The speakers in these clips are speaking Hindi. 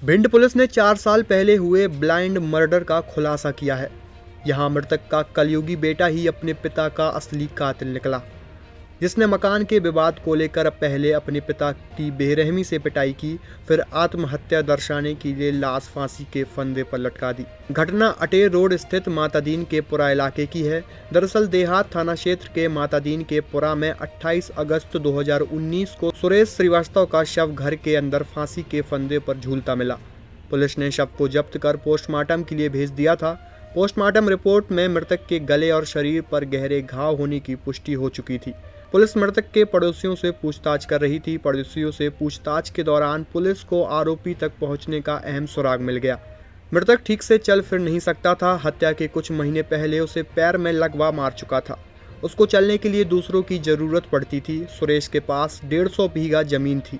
भिंड पुलिस ने 4 साल पहले हुए ब्लाइंड मर्डर का खुलासा किया है। यहां मृतक का कलयुगी बेटा ही अपने पिता का असली कातिल निकला, जिसने मकान के विवाद को लेकर पहले अपने पिता की बेरहमी से पिटाई की, फिर आत्महत्या दर्शाने के लिए लाश फांसी के फंदे पर लटका दी। घटना अटेर रोड स्थित मातादीन के पुरा इलाके की है। दरअसल देहात थाना क्षेत्र के मातादीन के पुरा में 28 अगस्त 2019 को सुरेश श्रीवास्तव का शव घर के अंदर फांसी के फंदे पर झूलता मिला। पुलिस ने शव को जब्त कर पोस्टमार्टम के लिए भेज दिया था। पोस्टमार्टम रिपोर्ट में मृतक के गले और शरीर पर गहरे घाव होने की पुष्टि हो चुकी थी। पुलिस मृतक के पड़ोसियों से पूछताछ कर रही थी। पड़ोसियों से पूछताछ के दौरान पुलिस को आरोपी तक पहुंचने का अहम सुराग मिल गया। मृतक ठीक से चल फिर नहीं सकता था। हत्या के कुछ महीने पहले उसे पैर में लगवा मार चुका था। उसको चलने के लिए दूसरों की जरूरत पड़ती थी। सुरेश के पास 150 बीघा जमीन थी,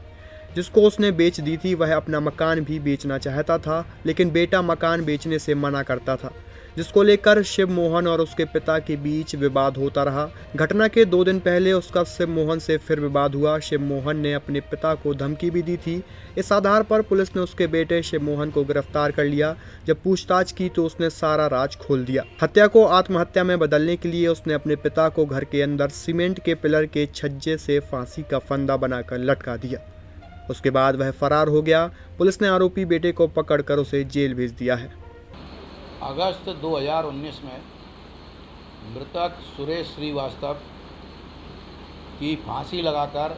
जिसको उसने बेच दी थी। वह अपना मकान भी बेचना चाहता था, लेकिन बेटा मकान बेचने से मना करता था, जिसको लेकर शिव मोहन और उसके पिता के बीच विवाद होता रहा। घटना के 2 दिन पहले उसका शिव मोहन से फिर विवाद हुआ। शिव मोहन ने अपने पिता को धमकी भी दी थी। इस आधार पर पुलिस ने उसके बेटे शिव मोहन को गिरफ्तार कर लिया। जब पूछताछ की तो उसने सारा राज खोल दिया। हत्या को आत्महत्या में बदलने के लिए उसने अपने पिता को घर के अंदर सीमेंट के पिलर के छज्जे से फांसी का फंदा बनाकर लटका दिया। उसके बाद वह फरार हो गया। पुलिस ने आरोपी बेटे को पकड़कर उसे जेल भेज दिया है। अगस्त 2019 में मृतक सुरेश श्रीवास्तव की फांसी लगाकर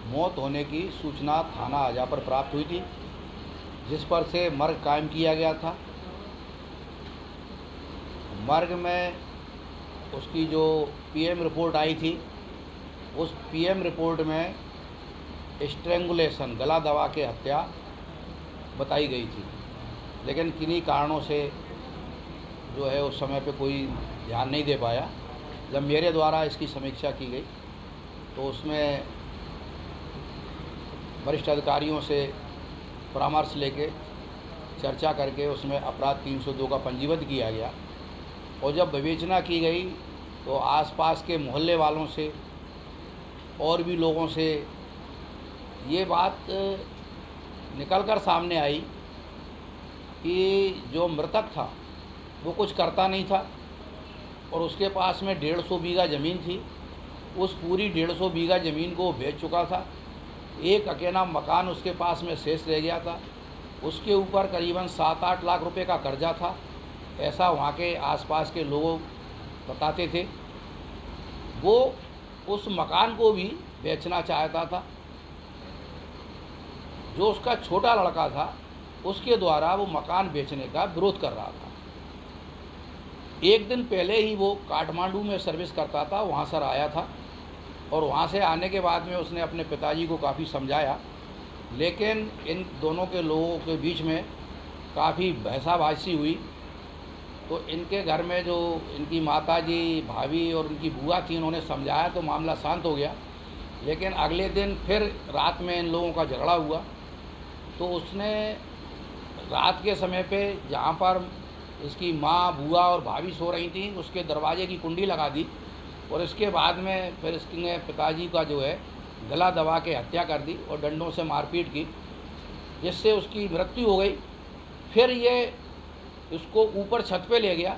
मौत होने की सूचना थाना आजा पर प्राप्त हुई थी, जिस पर से मर्ग कायम किया गया था। मर्ग में उसकी जो पीएम रिपोर्ट आई थी, उस पीएम रिपोर्ट में स्ट्रेंगुलेशन, गला दबा के हत्या बताई गई थी, लेकिन किन्हीं कारणों से जो है उस समय पे कोई ध्यान नहीं दे पाया। जब मेरे द्वारा इसकी समीक्षा की गई तो उसमें वरिष्ठ अधिकारियों से परामर्श लेके चर्चा करके उसमें अपराध 302 का पंजीबद्ध किया गया। और जब विवेचना की गई तो आसपास के मोहल्ले वालों से और भी लोगों से ये बात निकल कर सामने आई कि जो मृतक था वो कुछ करता नहीं था और उसके पास में 150 बीघा ज़मीन थी। उस पूरी 150 बीघा ज़मीन को वो बेच चुका था। एक अकेला मकान उसके पास में शेष रह गया था। उसके ऊपर करीबन 7-8 लाख रुपए का कर्जा था, ऐसा वहाँ के आसपास के लोग बताते थे। वो उस मकान को भी बेचना चाहता था। जो उसका छोटा लड़का था उसके द्वारा वो मकान बेचने का विरोध कर रहा था। एक दिन पहले ही वो काठमांडू में सर्विस करता था, वहाँ सर आया था और वहाँ से आने के बाद में उसने अपने पिताजी को काफ़ी समझाया, लेकिन इन दोनों के लोगों के बीच में काफ़ी बहसाबाजी हुई। तो इनके घर में जो इनकी माताजी, भाभी और उनकी बुआ थी, उन्होंने समझाया तो मामला शांत हो गया। लेकिन अगले दिन फिर रात में इन लोगों का झगड़ा हुआ। तो उसने रात के समय पे जहाँ पर इसकी माँ, बुआ और भाभी सो रही थी, उसके दरवाजे की कुंडी लगा दी और इसके बाद में फिर इसने पिताजी का जो है गला दबा के हत्या कर दी और डंडों से मारपीट की, जिससे उसकी मृत्यु हो गई। फिर ये इसको ऊपर छत पे ले गया।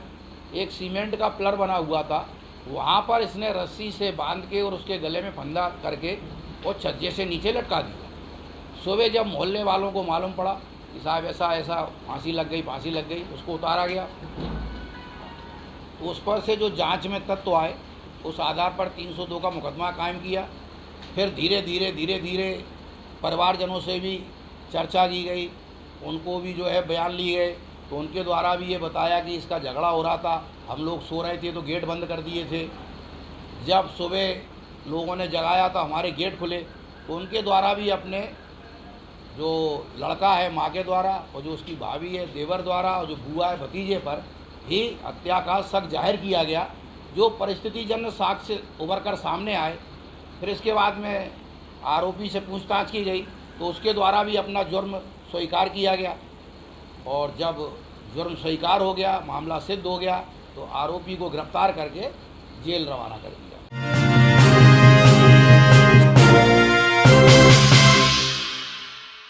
एक सीमेंट का पिलर बना हुआ था, वहाँ पर इसने रस्सी से बांध के और उसके गले में फंदा करके और छज्जे से नीचे लटका दिया। सुबह जब मोहल्ले वालों को मालूम पड़ा कि साहब ऐसा ऐसा फांसी लग गई, उसको उतारा गया। तो उस पर से जो जांच में तत्व आए, उस आधार पर 302 का मुकदमा कायम किया। फिर धीरे धीरे परिवारजनों से भी चर्चा की गई, उनको भी जो है बयान लिए गए। तो उनके द्वारा भी ये बताया कि इसका झगड़ा हो रहा था, हम लोग सो रहे थे तो गेट बंद कर दिए थे। जब सुबह लोगों ने जगाया तो हमारे गेट खुले। तो उनके द्वारा भी अपने जो लड़का है माँ के द्वारा और जो उसकी भाभी है देवर द्वारा और जो बुआ है भतीजे पर ही हत्या का शक जाहिर किया गया, जो परिस्थितिजन्य साक्ष्य उभर कर सामने आए। फिर इसके बाद में आरोपी से पूछताछ की गई तो उसके द्वारा भी अपना जुर्म स्वीकार किया गया। और जब जुर्म स्वीकार हो गया, मामला सिद्ध हो गया, तो आरोपी को गिरफ्तार करके जेल रवाना कर दिया।